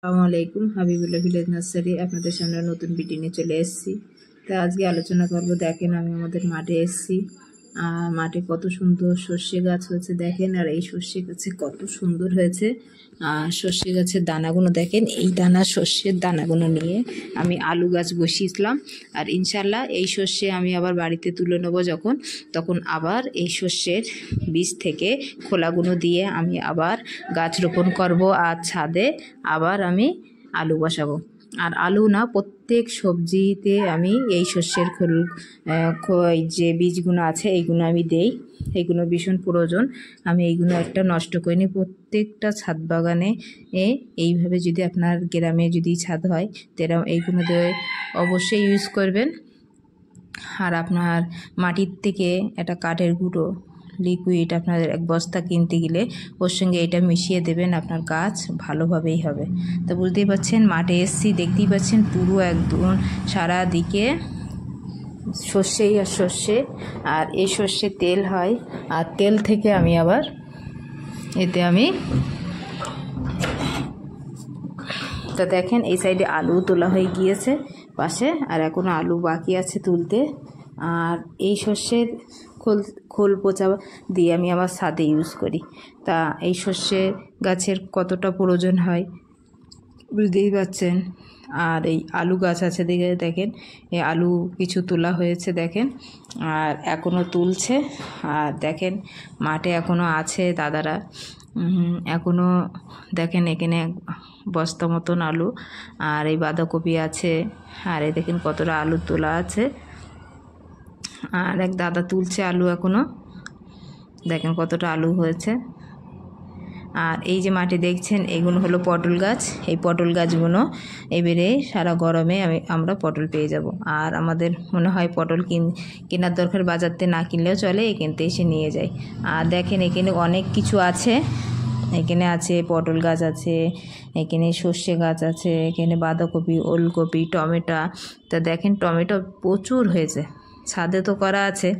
আসসালামু আলাইকুম, Habibullah village nursery আপনাদের সামনে নতুন ভিডিও নিয়ে চলে এসেছি। তা আজকে আলোচনা করব। দেখেন আমি আমাদের মাঠে এসেছি। মাঠে কত সুন্দর সর্ষে গাছ হয়েছে দেখেন। আর এই সর্ষে গাছে কত সুন্দর হয়েছে। সর্ষে গাছের দানাগুলো দেখেন। এই সর্ষের দানাগুলো নিয়ে আমি আলু গাছ বসিয়েছিলাম। আর ইনশাল্লাহ এই সর্ষে আমি আবার বাড়িতে তুলে নেবো তখন আবার এই সর্ষের বীজ থেকে খোলাগুলো দিয়ে আমি আবার গাছ রোপণ করব। আর ছাদে আবার আমি আলু বসাবো। আর আলু না, প্রত্যেক সবজিতে আমি এই শস্যের যে বীজগুলো আছে এইগুলো আমি দেই। এইগুলো ভীষণ প্রয়োজন। আমি এইগুলো একটা নষ্ট করিনি। প্রত্যেকটা ছাদ বাগানে এইভাবে যদি আপনার গ্রামে যদি ছাদ হয় তেরা এইগুলো দিয়ে অবশ্যই ইউজ করবেন। আর আপনার মাটির থেকে একটা কাঠের গুঁড়ো লিকুইড আপনার এক বস্তা কিনতে গেলে ওর সঙ্গে এটা মিশিয়ে দেবেন, আপনার গাছ ভালোভাবেই হবে। তো বুঝতেই পারছেন, মাঠে এসছি, দেখতেই পাচ্ছেন পুরো একদম সারা দিকে সর্ষেই আর সর্ষে। আর এই সর্ষে তেল হয়, আর তেল থেকে আমি আবার এতে তো দেখেন এই সাইডে আলু তোলা হয়ে গিয়েছে পাশে, আর এখনও আলু বাকি আছে তুলতে। আর এই সর্ষের খোল পচা দিয়ে আমি আমার ছাদে ইউজ করি। তা এই সর্ষে গাছের কতটা প্রয়োজন হয় বুঝতেই পারছেন। আর এই আলু গাছ আছে দেখেন, এই আলু কিছু তোলা হয়েছে দেখেন, আর এখনও তুলছে। আর দেখেন মাঠে এখনও আছে দাদারা, এখনও দেখেন এখানে বস্তা মতন আলু। আর এই বাঁধাকপি আছে, আর এই দেখেন কতটা আলু তোলা আছে। আর এক দাদা তুলছে আলু এখনও, দেখেন কতটা আলু হয়েছে। আর এই যে মাঠে দেখছেন এগুলো হলো পটল গাছ। এই পটল গাছগুলো এবারে সারা গরমে আমরা পটল পেয়ে যাব। আর আমাদের মনে হয় পটল কেনার দরকার, বাজারতে না কিনলেও চলে, এখানতে এসে নিয়ে যায়। আর দেখেন এখানে অনেক কিছু আছে। এখানে আছে পটল গাছ আছে, এখানে সর্ষে গাছ আছে, এখানে বাঁধাকপি, ওলকপি, টমেটো। তা দেখেন টমেটো প্রচুর হয়েছে, ছাদে তো করা আছে।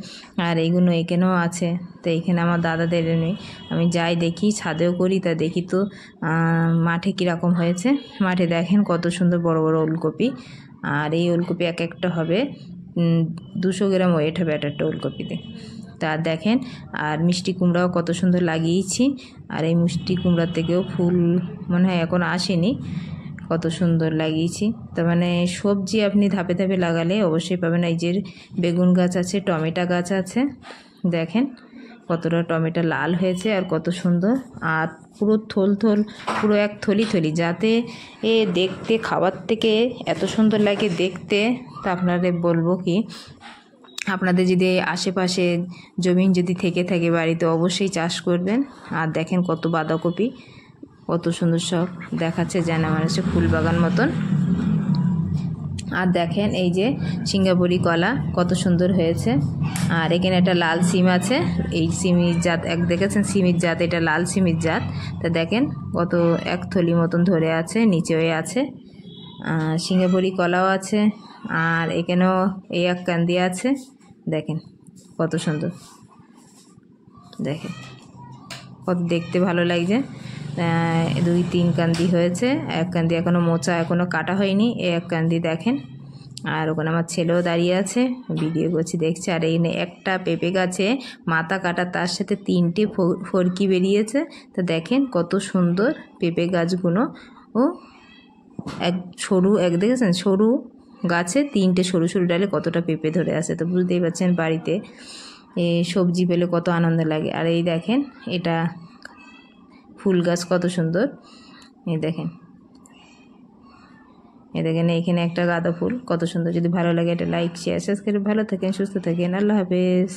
আর এইগুলো এখানেও আছে। তো এখানে আমার দাদাদের নেই, আমি যাই দেখি, ছাদেও করি, তা দেখি তো মাঠে কীরকম হয়েছে। মাঠে দেখেন কত সুন্দর বড় বড় ওলকপি। আর এই ওলকপি এক একটা হবে 200 গ্রাম ওয়েট হবে একটা ওলকপিতে। তা দেখেন, আর মিষ্টি কুমড়াও কত সুন্দর লাগিয়েছি। আর এই মিষ্টি কুমড়ার থেকেও ফুল মনে হয় এখন আসেনি, কত সুন্দর লাগিয়েছি। তার মানে সবজি আপনি ধাপে ধাপে লাগালে অবশ্যই পাবেন। এই যে বেগুন গাছ আছে, টমেটো গাছ আছে, দেখেন কতটা টমেটো লাল হয়েছে আর কত সুন্দর। আর পুরো থল পুরো এক থলি যাতে দেখতে খাবার থেকে এত সুন্দর লাগে দেখতে। তা আপনাদের বলবো কি, আপনাদের যদি আশেপাশে জমি যদি থেকে থাকে বাড়িতে অবশ্যই চাষ করবেন। আর দেখেন কত বাঁধাকপি, কত সুন্দর সব দেখাচ্ছে, যেন আমার হচ্ছে ফুল বাগান মতন। আর দেখেন এই যে সিঙ্গাপুরি কলা কত সুন্দর হয়েছে। আর এখানে একটা লাল সিম আছে, এই সিমির জাত দেখেছেন, সিমির জাত, এটা লাল সিমির জাত। তা দেখেন কত এক থলি মতন ধরে আছে, নিচেও আছে। সিঙ্গাপুরি কলাও আছে। আর এখানেও এই এক কান্দি আছে, দেখেন কত সুন্দর, দেখেন কত দেখতে ভালো লাগছে। 2-3 কান্দি হয়েছে, এক কান্দি এখনও মোচা এখনও কাটা হয়নি, এই এক কান্দি দেখেন। আর ওখানে আমার ছেলেও দাঁড়িয়ে আছে, ভিডিও করছি, দেখছে। আর এই একটা পেঁপে গাছে মাথা কাটা, তার সাথে 3টে ফরকি বেরিয়েছে। তো দেখেন কত সুন্দর পেঁপে গাছগুলো। ও দেখেছেন সরু গাছে 3টে সরু সরু ডালে কতটা পেঁপে ধরে আছে। তো বুঝতেই পারছেন বাড়িতে সবজি পেলে কত আনন্দ লাগে। আর এই দেখেন এটা ফুল গাছ কত সুন্দর, এই দেখেন এখানে একটা গাঁদা ফুল কত সুন্দর। যদি ভালো লাগে এটা লাইক, শেয়ার, সাবস্ক্রাইব। ভালো থাকেন, সুস্থ থাকেন, আল্লাহ হাফেজ।